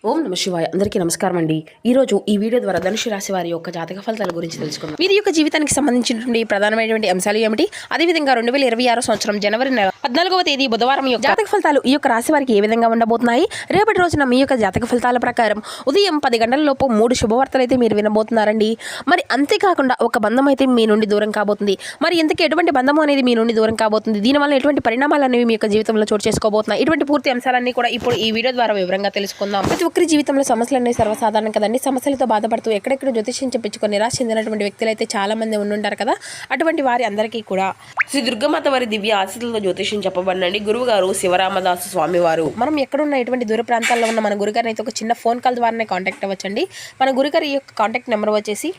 ఓం నమ శివాయ. అందరికీ నమస్కారం అండి. ఈరోజు ఈ వీడియో ద్వారా ధనుసు రాశి వారి యొక్క జాతక ఫలితాల గురించి తెలుసుకుందాం. వీరి యొక్క జీవితానికి సంబంధించినటువంటి ప్రధానమైనటువంటి అంశాలు ఏమిటి, అదేవిధంగా 2026 సంవత్సరం జనవరి నెల 14వ తేదీ బుధవారం యొక్క జాతక ఫలితాలు ఈ యొక్క రాశి వారికి ఏ విధంగా ఉండబోతున్నాయి, రేపటి రోజున మీ యొక్క జాతక ఫలితాల ప్రకారం ఉదయం 10 గంటల లోపు 3 శుభవార్తలు అయితే మీరు వినబోతున్నారండి. మరి అంతేకాకుండా ఒక బంధం అయితే మీ నుండి దూరం కాబోతుంది. మరి ఇంతకీ ఎటువంటి బంధం అనేది మీ నుండి దూరం కాబోతుంది, దీనివల్ల ఎటువంటి పరిణామాలు అనేవి మీ యొక్క జీవితంలో చోటు చేసుకోబోతున్నాయి, ఇటువంటి పూర్తి అంశాలన్నీ కూడా ఇప్పుడు ఈ వీడియో ద్వారా వివరంగా తెలుసుకుందాం. ప్రతి ఒక్కరి జీవితంలో సమస్యలు అనేవి సర్వసాధారణం కదండి. సమస్యలతో బాధపడుతూ ఎక్కడెక్కడ జ్యోతిష్యం చెప్పించుకొని నిరాశ చెందినటువంటి వ్యక్తులు అయితే చాలా మంది ఉండుంటారు కదా. అటువంటి వారి అందరికీ కూడా శ్రీ దుర్గమాత వారి దివ్య ఆశీస్సులతో జ్యోతిష్యం చెప్పబడినండి. గురువు గారు శివరామదాసు స్వామి వారు. మనం ఎక్కడున్న ఎటువంటి దూర ప్రాంతాల్లో ఉన్న మన గురుగారిని అయితే ఒక చిన్న ఫోన్ కాల్ ద్వారానే కాంటాక్ట్ అవ్వచ్చండి. మన గురుగారి యొక్క కాంటాక్ట్ నెంబర్ వచ్చేసి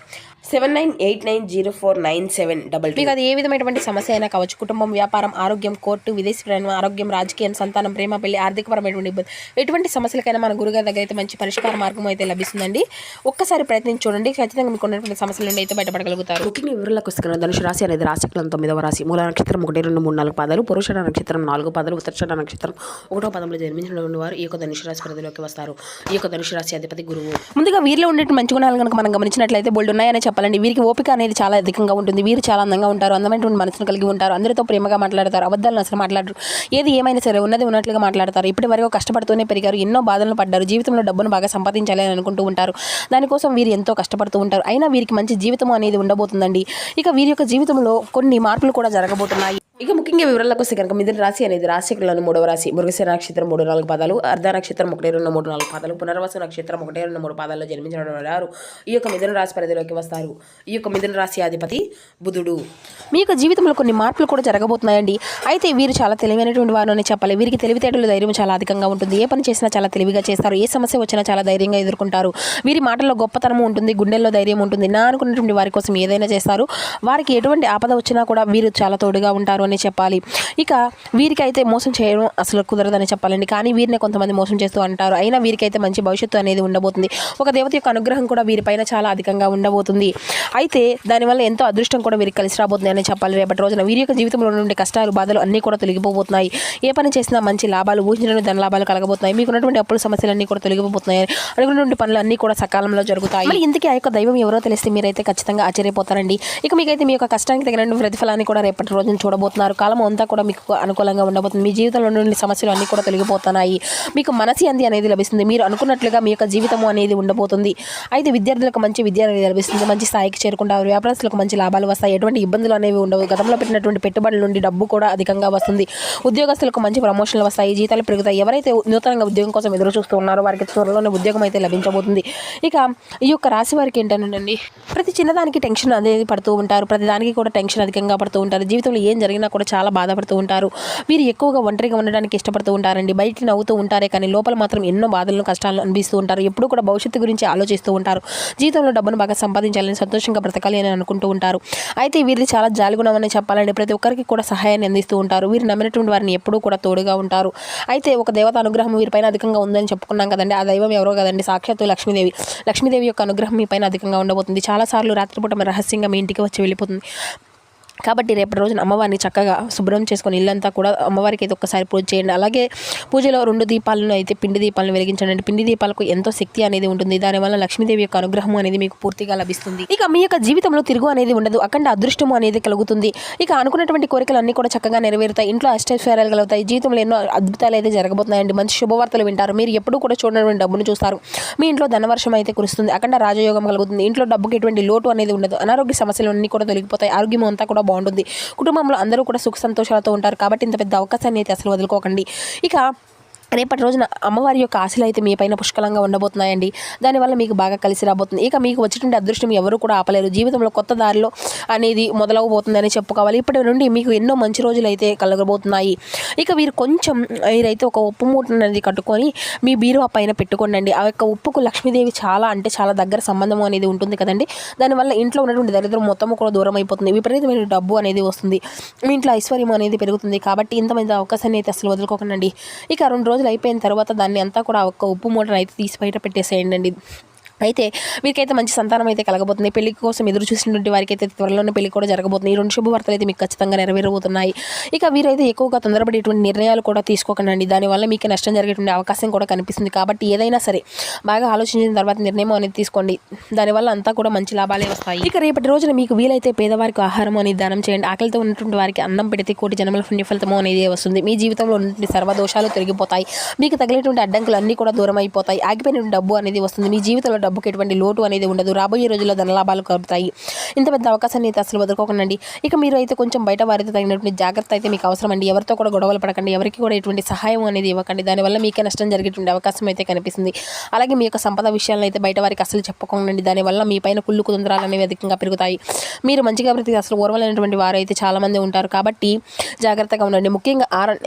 7989049722. మీకు అది ఏ విధమైనటువంటి సమస్య అయినా కావచ్చు, కుటుంబం, వ్యాపారం, ఆరోగ్యం, కోర్టు, విదేశీ ప్రయాణం, ఆరోగ్యం, రాజకీయం, సంతానం, ప్రేమ, పెళ్లి, ఆర్థికపరమైనటువంటి ఇబ్బంది, ఎటువంటి సమస్యలకైనా మన గురుగారి దగ్గర అయితే మంచి పరిష్కార మార్గం అయితే లభిస్తుందండి. ఒక్కసారి ప్రయత్నించి చూడండి, ఖచ్చితంగా మీకు ఉన్నటువంటి సమస్యల నుండి అయితే బయటపడగలుగుతారు. ముఖ్యంగా వివరాలకు వస్తున్న ధనుసు రాశి అనేది రాశికులం 9వ రాశి. మూల నక్షత్రం 1, 2, 3, 4 పాదాలు, పురుష నక్షత్రం 4 పాదాలు, ఉత్తరాషాఢ నక్షత్రం 1వ పాదంలో జన్మించిన వారు ఈ యొక్క ధనుసు రాశి పరిధిలోకి వస్తారు. ఈ యొక్క ధనుసు రాశి అధిపతి గురువు. ముందుగా వీరిలో ఉండే మంచి గుణాలు కనుక మనం గమనించినట్లయితే బోల్డ్ ఉన్నాయని చెప్పాలండి. వీరికి ఓపిక అనేది చాలా అధికంగా ఉంటుంది. వీరు చాలా అందంగా ఉంటారు, అందమైనటువంటి మనసును కలిగి ఉంటారు, అందరితో ప్రేమగా మాట్లాడతారు, అబద్ధాలను అసలు మాట్లాడరు. ఏది ఏమైనా సరే ఉన్నది ఉన్నట్లుగా మాట్లాడతారు. ఇప్పటి వరకు కష్టపడుతూనే పెరిగారు, ఎన్నో బాధలను పడ్డారు, జీవితంలో డబ్బును బాగా సంపాదించాలి అని అనుకుంటూ ఉంటారు. దానికోసం వీరు ఎంతో కష్టపడుతూ ఉంటారు. అయినా వీరికి మంచి జీవితం అనేది ఉండబోతుందండి. ఇక వీరి యొక్క జీవితంలో కొన్ని మార్పులు కూడా జరగబోతున్నాయి. ఇక ముఖ్యంగా వివరాలకు వస్తే కనుక మిథున రాశి అనేది రాశికులను 3వ రాశి. మృగశిర నక్షత్రం 3, 4 పాదాలు, అర్ధ నక్షత్రం 1, 2, 3, 4 పాదాలు, పునర్వసు నక్షత్రం 1, 2, 3 పాదాల్లో జన్మించిన వారు ఈ యొక్క మిథున రాశి పరిధిలోకి వస్తారు. ఈ యొక్క మిథున రాశి అధిపతి బుధుడు. మీ యొక్క జీవితంలో కొన్ని మార్పులు కూడా జరగబోతున్నాయండి. అయితే వీరు చాలా తెలివైనటువంటి వారు అని చెప్పాలి. వీరికి తెలివితేటలు, ధైర్యం చాలా అధికంగా ఉంటుంది. ఏ పని చేసినా చాలా తెలివిగా చేస్తారు. ఏ సమస్య వచ్చినా చాలా ధైర్యంగా ఎదుర్కొంటారు. వీరి మాటల్లో గొప్పతనం ఉంటుంది, గుండెల్లో ధైర్యం ఉంటుంది. నా అనుకున్నటువంటి వారి కోసం ఏదైనా చేస్తారు. వారికి ఎటువంటి ఆపద వచ్చినా కూడా వీరు చాలా తోడుగా ఉంటారు అని చెప్పాలి. ఇక వీరికైతే మోసం చేయడం అసలు కుదరదని చెప్పాలండి. కానీ వీరిని కొంతమంది మోసం చేస్తూ అంటారు. అయినా వీరికైతే మంచి భవిష్యత్తు అనేది ఉండబోతుంది. ఒక దేవత యొక్క అనుగ్రహం కూడా వీరిపైన చాలా అధికంగా ఉండబోతుంది. అయితే దానివల్ల ఎంతో అదృష్టం కూడా వీరికి కలిసి రాబోతుంది అని చెప్పాలి. రేపటి రోజున వీరి యొక్క జీవితంలో నుండి కష్టాలు, బాధలు అన్నీ కూడా తొలగిపోతున్నాయి. ఏ పని చేసినా మంచి లాభాలు, ఊహించిన ధన లాభాలు కలగబోతున్నాయి. మీకున్నటువంటి అప్పుల సమస్యలన్నీ కూడా తొలగిపోతున్నాయి. అనుకున్నటువంటి పనులు అన్నీ కూడా సకాలంలో జరుగుతాయి. మరి ఇంతకీ ఆ యొక్క దైవం ఎవరో తెలిస్తే మీరైతే ఖచ్చితంగా ఆశ్చర్యపోతారండి. ఇక మీకైతే మీ యొక్క కష్టానికి తగిన ప్రతిఫలాన్ని కూడా రేపటి రోజున చూడబోతున్నారు. కాలం అంతా కూడా మీకు అనుకూలంగా ఉండబోతుంది. మీ జీవితంలో నుండి సమస్యలు అన్నీ కూడా తొలగిపోతున్నాయి. మీకు మనశ్శాంతి అనేది లభిస్తుంది. మీరు అనుకున్నట్లుగా మీ యొక్క జీవితం అనేది ఉండబోతుంది. అయితే విద్యార్థులకు మంచి విద్య అనేది లభిస్తుంది. మంచి స్థాయికి చేరుకుంటారు. వ్యాపారస్తులకు మంచి లాభాలు వస్తాయి. ఎటువంటి ఇబ్బందులు అనేవి ఉండవు. గతంలో పెట్టినటువంటి పెట్టుబడుల నుండి డబ్బు కూడా అధికంగా వస్తుంది. ఉద్యోగస్తులకు మంచి ప్రమోషన్లు వస్తాయి, జీతాలు పెరుగుతాయి. ఎవరైతే నూతనంగా ఉద్యోగం కోసం ఎదురు చూస్తూ ఉన్నారో వారికి త్వరలోనే ఉద్యోగం అయితే లభించబోతుంది. ఇక ఈ యొక్క రాశి వారికి ఏంటండి, ప్రతి చిన్నదానికి టెన్షన్ అనేది పడుతూ ఉంటారు. ప్రతి దానికి కూడా టెన్షన్ అధికంగా పడుతూ ఉంటారు. జీవితంలో ఏం జరిగినా కూడా చాలా బాధపడుతూ ఉంటారు. వీరు ఎక్కువగా ఒంటరిగా ఉండడానికి ఇష్టపడుతూ ఉంటారండి. బయటికి నవ్వుతూ ఉంటారే కానీ లోపల మాత్రం ఎన్నో బాధలను, కష్టాలను అనిపిస్తూ ఉంటారు. ఎప్పుడు కూడా భవిష్యత్తు గురించి ఆలోచిస్తూ ఉంటారు. జీవితంలో డబ్బును బాగా సంపాదించాలని, సంతోషంగా బ్రతకాలి అని అనుకుంటూ ఉంటారు. అయితే వీరిది చాలా జాలిగుణం అని చెప్పాలండి. ప్రతి ఒక్కరికి కూడా సహాయాన్ని అందిస్తూ ఉంటారు. వీరు నమ్మినటువంటి వారిని ఎప్పుడూ కూడా తోడుగా ఉంటారు. అయితే ఒక దేవత అనుగ్రహం వీరిపైన అధికంగా ఉందని చెప్పుకున్నాం కదండి. ఆ దైవం ఎవరో కదండి, సాక్షాత్తు లక్ష్మీదేవి. లక్ష్మీదేవి యొక్క అనుగ్రహం మీ పైన అధికంగా ఉండబోతుంది. చాలాసార్లు రాత్రిపూట రహస్యంగా మీ ఇంటికి వచ్చి వెళ్ళిపోతుంది. కాబట్టి రేపటి రోజున అమ్మవారిని చక్కగా శుభ్రం చేసుకొని ఇల్లంతా కూడా అమ్మవారికి అయితే ఒక్కసారి పూజ చేయండి. అలాగే పూజలో 2 దీపాలను అయితే పిండి దీపాలను వెలిగించండి. పిండి దీపాలకు ఎంతో శక్తి అనేది ఉంటుంది. దానివల్ల లక్ష్మీదేవి యొక్క అనుగ్రహం అనేది మీకు పూర్తిగా లభిస్తుంది. ఇక మీ యొక్క జీవితంలో తిరుగు అనేది ఉండదు. అఖండ అదృష్టము అనేది కలుగుతుంది. ఇక అనుకున్నటువంటి కోరికలు అన్నీ కూడా చక్కగా నెరవేరుతాయి. ఇంట్లో అష్టైశ్వర్యాలు కలుగుతాయి. జీవితంలో ఎన్నో అద్భుతాలు అయితే జరగబోతున్నాయండి. మంచి శుభవార్తలు వింటారు. మీరు ఎప్పుడు కూడా చూడనటువంటి డబ్బును చూస్తారు. మీ ఇంట్లో ధనవర్షం అయితే కురుస్తుంది. అఖండ రాజయోగం కలుగుతుంది. ఇంట్లో డబ్బుకి ఎటువంటి లోటు అనేది ఉండదు. అనారోగ్య సమస్యలు అన్నీ కూడా తొలగిపోతాయి. ఆరోగ్యం అంతా కూడా బాగుంటుంది. కుటుంబంలో అందరూ కూడా సుఖ సంతోషాలతో ఉంటారు. కాబట్టి ఇంత పెద్ద అవకాశాన్ని అయితే అసలు వదులుకోకండి. ఇక రేపటి రోజున అమ్మవారి యొక్క ఆశలు అయితే మీ పైన పుష్కలంగా ఉండబోతున్నాయండి. దానివల్ల మీకు బాగా కలిసి రాబోతుంది. ఇక మీకు వచ్చేటువంటి అదృష్టం ఎవరు కూడా ఆపలేరు. జీవితంలో కొత్త దారిలో అనేది మొదలవబోతుందని చెప్పుకోవాలి. ఇప్పటి నుండి మీకు ఎన్నో మంచి రోజులు అయితే కలగబోతున్నాయి. ఇక వీరైతే ఒక ఉప్పు మూట అనేది కట్టుకొని మీ బీరువా పైన పెట్టుకోండి. ఆ యొక్క ఉప్పుకు లక్ష్మీదేవి చాలా అంటే చాలా దగ్గర సంబంధం అనేది ఉంటుంది కదండి. దానివల్ల ఇంట్లో ఉన్నటువంటి దరిద్రం మొత్తం కూడా దూరం అయిపోతుంది. విపరీతమైన డబ్బు అనేది వస్తుంది. మీ ఇంట్లో ఐశ్వర్యం అనేది పెరుగుతుంది. కాబట్టి ఇంతమంది అవకాశాన్ని అయితే అసలు వదులుకోకండి. ఇక 2 రోజులు అయిపోయిన తర్వాత దాన్ని అంతా కూడా ఒక ఉప్పు మూటను అయితే తీసి బయట పెట్టేసేయండి. అయితే వీరికైతే మంచి సంతానం అయితే కలగబోతుంది. పెళ్లి కోసం ఎదురు చూసినటువంటి వారికి అయితే త్వరలోనే పెళ్లి కూడా జరగబోతుంది. ఈ 2 శుభవార్తలు అయితే మీకు ఖచ్చితంగా నెరవేరబోతున్నాయి. ఇక వీరైతే ఎక్కువగా తొందరపడి ఇటువంటి నిర్ణయాలు కూడా తీసుకోకండి. దానివల్ల మీకు నష్టం జరిగేటువంటి అవకాశం కూడా కనిపిస్తుంది. కాబట్టి ఏదైనా సరే బాగా ఆలోచించిన తర్వాత నిర్ణయం అనేది తీసుకోండి. దానివల్ల అంతా కూడా మంచి లాభాలే వస్తాయి. ఇక రేపటి రోజున మీకు వీలైతే పేదవారికి ఆహారం అనేది దానం చేయండి. ఆకలితో ఉన్నటువంటి వారికి అన్నం పెడితే కోటి జన్మల పుణ్య ఫలితము అనేది వస్తుంది. మీ జీవితంలో ఉన్నటువంటి సర్వదోషాలు తొలగిపోతాయి. మీకు తగిలేటువంటి అడ్డంకులు అన్నీ కూడా దూరం అయిపోతాయి. ఆగిపోయిన డబ్బు అనేది వస్తుంది. మీ జీవితంలో డబ్బుకి ఎటువంటి లోటు అనేది ఉండదు. రాబోయే రోజుల్లో ధనలాభాలు కలుగుతాయి. ఇంత పెద్ద అవకాశాన్ని అయితే అసలు వదులుకోకండి. ఇక మీరు అయితే కొంచెం బయట వారితో తగినటువంటి జాగ్రత్త అయితే మీకు అవసరం అండి. ఎవరితో కూడా గొడవలు పడకండి. ఎవరికి కూడా ఎటువంటి సహాయం అనేది ఇవ్వకండి. దానివల్ల మీకే నష్టం జరిగేటువంటి అవకాశం అయితే కనిపిస్తుంది. అలాగే మీ యొక్క సంపద విషయాలను అయితే బయట వారికి అసలు చెప్పుకోకండి. దానివల్ల మీ పైన కుళ్ళు కుతంత్రాలు అనేవి అధికంగా పెరుగుతాయి. మీరు మంచిగా బ్రతికి అసలు ఓర్వలేనటువంటి వారు అయితే చాలామంది ఉంటారు. కాబట్టి జాగ్రత్తగా ఉండండి. ముఖ్యంగా RN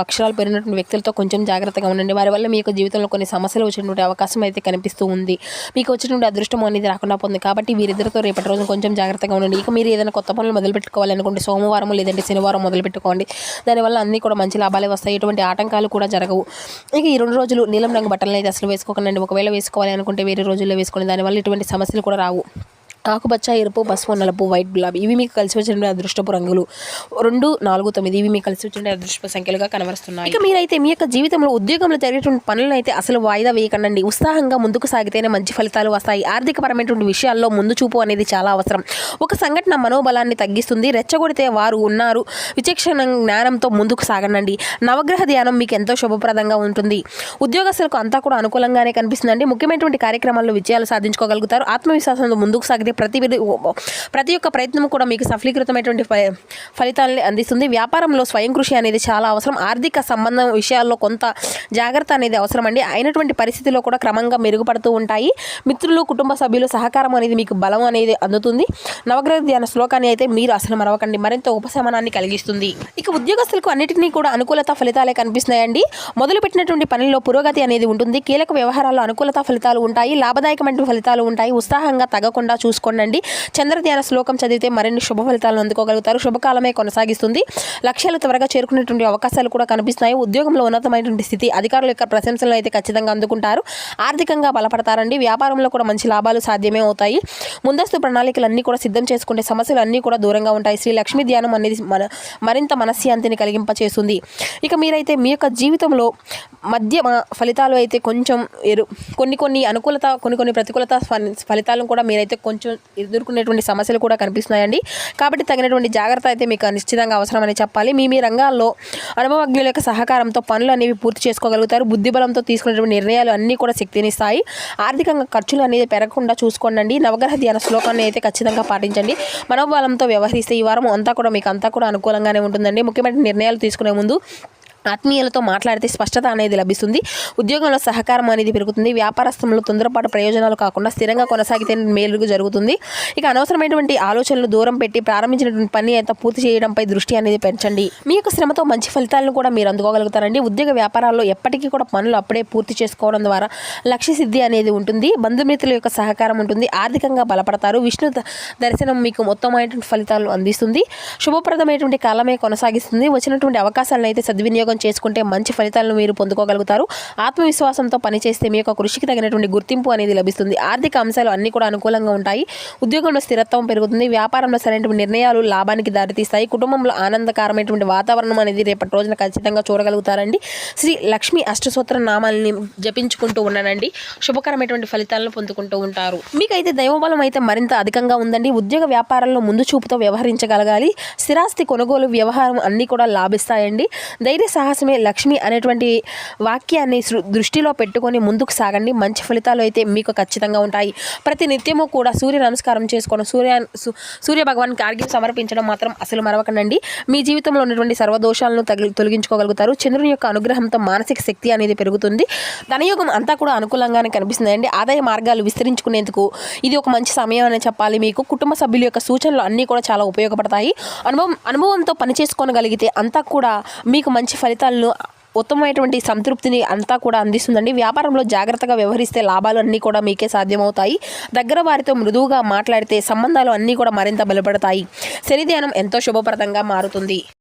అక్షరాలు పెరిగినటువంటి వ్యక్తులతో కొంచెం జాగ్రత్తగా ఉండండి. వారి వల్ల మీ యొక్క జీవితంలో కొన్ని సమస్యలు వచ్చేటువంటి అవకాశం అయితే కనిపిస్తూ ఉంది. మీకు వచ్చినటువంటి అదృష్టం అనేది రాకుండా పోతుంది. కాబట్టి వీరిద్దరితో రేపటి రోజు కొంచెం జాగ్రత్తగా ఉండండి. ఇక మీరు ఏదైనా కొత్త పనులు మొదలు పెట్టుకోవాలనుకుంటే సోమవారం లేదంటే శనివారం మొదలు పెట్టుకోండి. దానివల్ల అన్నీ కూడా మంచి లాభాలే వస్తాయి. ఎటువంటి ఆటంకాలు కూడా జరగవు. ఇక ఈ 2 రోజులు నీలం రంగు బట్టలను అయితే అసలు వేసుకోకండి. ఒకవేళ వేసుకోవాలి అనుకుంటే వేరే రోజుల్లో వేసుకోండి. దానివల్ల ఎటువంటి సమస్యలు కూడా రావు. ఆకుపచ్చ, ఎరుపు, పసుపు, నలుపు, వైట్, గులాబీ ఇవి మీకు కలిసి వచ్చిన అదృష్టపు రంగులు. 2, 4, 9 ఇవి మీకు కలిసి వచ్చిన అదృష్టపు సంఖ్యలుగా కనబరుస్తున్నాయి. ఇక మీరైతే మీ యొక్క జీవితంలో ఉద్యోగంలో జరిగేటువంటి పనులను అయితే అసలు వాయిదా వేయకండి. ఉత్సాహంగా ముందుకు సాగితేనే మంచి ఫలితాలు వస్తాయి. ఆర్థికపరమైనటువంటి విషయాల్లో ముందు చూపు అనేది చాలా అవసరం. ఒక సంఘటన మనోబలాన్ని తగ్గిస్తుంది. రెచ్చగొడితే వారు ఉన్నారు. విచక్షణ జ్ఞానంతో ముందుకు సాగండి. నవగ్రహ ధ్యానం మీకు ఎంతో శుభప్రదంగా ఉంటుంది. ఉద్యోగస్తులకు అంతా కూడా అనుకూలంగానే కనిపిస్తుందండి. ముఖ్యమైనటువంటి కార్యక్రమాల్లో విజయాలు సాధించుకోగలుగుతారు. ఆత్మవిశ్వాసంతో ముందుకు సాగితే ప్రతి ఒక్క ప్రయత్నం కూడా మీకు సఫలీకృతమైనటువంటి ఫలితాలని అందిస్తుంది. వ్యాపారంలో స్వయం కృషి అనేది చాలా అవసరం. ఆర్థిక సంబంధం విషయాల్లో కొంత జాగ్రత్త అనేది అవసరం అండి. అయినటువంటి పరిస్థితుల్లో కూడా క్రమంగా మెరుగుపడుతూ ఉంటాయి. మిత్రులు, కుటుంబ సభ్యులు సహకారం అనేది మీకు బలం అనేది అందుతుంది. నవగ్రహ ధ్యాన శ్లోకాన్ని అయితే మీరు అసలు మరవకండి. మరింత ఉపశమనాన్ని కలిగిస్తుంది. ఇక ఉద్యోగస్తులకు అన్నిటినీ కూడా అనుకూలత ఫలితాలే కనిపిస్తున్నాయండి. మొదలుపెట్టినటువంటి పనిలో పురోగతి అనేది ఉంటుంది. కీలక వ్యవహారాల్లో అనుకూలత ఫలితాలు ఉంటాయి. లాభదాయకమైన ఫలితాలు ఉంటాయి. ఉత్సాహంగా తగ్గకుండా చూసుకోండి. చంద్రధ్యాన శ్లోకం చదివితే మరిన్ని శుభ ఫలితాలను అందుకోగలుగుతారు. శుభకాలమే కొనసాగిస్తుంది. లక్ష్యాలు త్వరగా చేరుకునేటువంటి అవకాశాలు కూడా కనిపిస్తున్నాయి. ఉద్యోగంలో ఉన్నతమైనటువంటి స్థితి, అధికారుల యొక్క ప్రశంసలను అయితే ఖచ్చితంగా అందుకుంటారు. ఆర్థికంగా బలపడతారండి. వ్యాపారంలో కూడా మంచి లాభాలు సాధ్యమే అవుతాయి. ముందస్తు ప్రణాళికలన్నీ కూడా సిద్ధం చేసుకుంటే సమస్యలు అన్నీ కూడా దూరంగా ఉంటాయి. శ్రీ లక్ష్మీ ధ్యానం అనేది మరింత మనశ్శాంతిని కలిగింపచేస్తుంది. ఇక మీరైతే మీ యొక్క జీవితంలో మధ్య ఫలితాలు అయితే కొంచెం కొన్ని అనుకూలత, కొన్ని ప్రతికూలత ఫలితాలను కూడా మీరైతే కొంచెం ఎదుర్కొనేటువంటి సమస్యలు కూడా కనిపిస్తున్నాయండి. కాబట్టి తగినటువంటి జాగ్రత్త అయితే మీకు నిశ్చితంగా అవసరమని చెప్పాలి. మీ రంగాల్లో అనుభవజ్ఞుల యొక్క సహకారంతో పనులు అనేవి పూర్తి చేసుకోగలుగుతారు. బుద్ధిబలంతో తీసుకునేటువంటి నిర్ణయాలు అన్నీ కూడా శక్తినిస్తాయి. ఆర్థికంగా ఖర్చులు అనేది పెరగకుండా చూసుకోండి. నవగ్రహ ధ్యాన శ్లోకాన్ని అయితే ఖచ్చితంగా పాటించండి. మనోబలంతో వ్యవహరిస్తే ఈ వారం అంతా కూడా మీకు అనుకూలంగానే ఉంటుందండి. ముఖ్యమైన నిర్ణయాలు తీసుకునే ముందు ఆత్మీయులతో మాట్లాడితే స్పష్టత అనేది లభిస్తుంది. ఉద్యోగంలో సహకారం అనేది పెరుగుతుంది. వ్యాపారస్థంలో తొందరపాటు ప్రయోజనాలు కాకుండా స్థిరంగా కొనసాగితే మేలు జరుగుతుంది. ఇక అనవసరమైనటువంటి ఆలోచనలు దూరం పెట్టి ప్రారంభించినటువంటి పని అయితే పూర్తి చేయడంపై దృష్టి అనేది పెంచండి. మీ యొక్క శ్రమతో మంచి ఫలితాలను కూడా మీరు అందుకోగలుగుతారండి. ఉద్యోగ వ్యాపారాల్లో ఎప్పటికీ కూడా పనులు అప్పుడే పూర్తి చేసుకోవడం ద్వారా లక్ష్య సిద్ధి అనేది ఉంటుంది. బంధుమిత్రుల యొక్క సహకారం ఉంటుంది. ఆర్థికంగా బలపడతారు. విష్ణు దర్శనం మీకు మొత్తమైనటువంటి ఫలితాలు అందిస్తుంది. శుభప్రదమైనటువంటి కాలమే కొనసాగిస్తుంది. వచ్చినటువంటి అవకాశాలను అయితే సద్వినియోగం చేసుకుంటే మంచి ఫలితాలను మీరు పొందుకోగలుగుతారు. ఆత్మవిశ్వాసంతో పనిచేస్తే మీ యొక్క కృషికి తగినటువంటి గుర్తింపు అనేది లభిస్తుంది. ఆర్థిక అంశాలు అన్ని కూడా అనుకూలంగా ఉంటాయి. ఉద్యోగంలో స్థిరత్వం పెరుగుతుంది. వ్యాపారంలో సరైనటువంటి నిర్ణయాలు లాభానికి దారితీస్తాయి. కుటుంబంలో ఆనందకరమైనటువంటి వాతావరణం అనేది రేపటి రోజున ఖచ్చితంగా చూడగలుగుతారండి. శ్రీ లక్ష్మీ అష్టసూత్ర నామాలని జపించుకుంటూ ఉన్నానండి. శుభకరమైనటువంటి ఫలితాలను పొందుకుంటూ ఉంటారు. మీకైతే దైవబలం అయితే మరింత అధికంగా ఉందండి. ఉద్యోగ వ్యాపారాల్లో ముందు చూపుతో వ్యవహరించగలగాలి. స్థిరాస్తి కొనుగోలు వ్యవహారం అన్నీ కూడా లాభిస్తాయండి. ధైర్య సాహసమే లక్ష్మి అనేటువంటి వాక్యాన్ని దృష్టిలో పెట్టుకొని ముందుకు సాగండి. మంచి ఫలితాలు అయితే మీకు ఖచ్చితంగా ఉంటాయి. ప్రతి నిత్యము కూడా సూర్య నమస్కారం చేసుకోవడం, సూర్య భగవాన్కి ఆర్ఘ్యం సమర్పించడం మాత్రం అసలు మరవకండి. మీ జీవితంలో ఉన్నటువంటి సర్వదోషాలను తొలగించుకోగలుగుతారు. చంద్రుని యొక్క అనుగ్రహంతో మానసిక శక్తి అనేది పెరుగుతుంది. ధనయోగం అంతా కూడా అనుకూలంగానే కనిపిస్తుందండి. ఆదాయ మార్గాలు విస్తరించుకునేందుకు ఇది ఒక మంచి సమయం అని చెప్పాలి. మీకు కుటుంబ సభ్యుల యొక్క సూచనలు అన్నీ కూడా చాలా ఉపయోగపడతాయి. అనుభవంతో పని చేసుకోగలిగితే అంతా కూడా మీకు మంచి ఫలితాలను, ఉత్తమమైనటువంటి సంతృప్తిని అంతా కూడా అందిస్తుందండి. వ్యాపారంలో జాగ్రత్తగా వ్యవహరిస్తే లాభాలు అన్నీ కూడా మీకే సాధ్యమవుతాయి. దగ్గర వారితో మృదువుగా మాట్లాడితే సంబంధాలు అన్నీ కూడా మరింత బలపడతాయి. శని ధ్యానం ఎంతో శుభప్రదంగా మారుతుంది.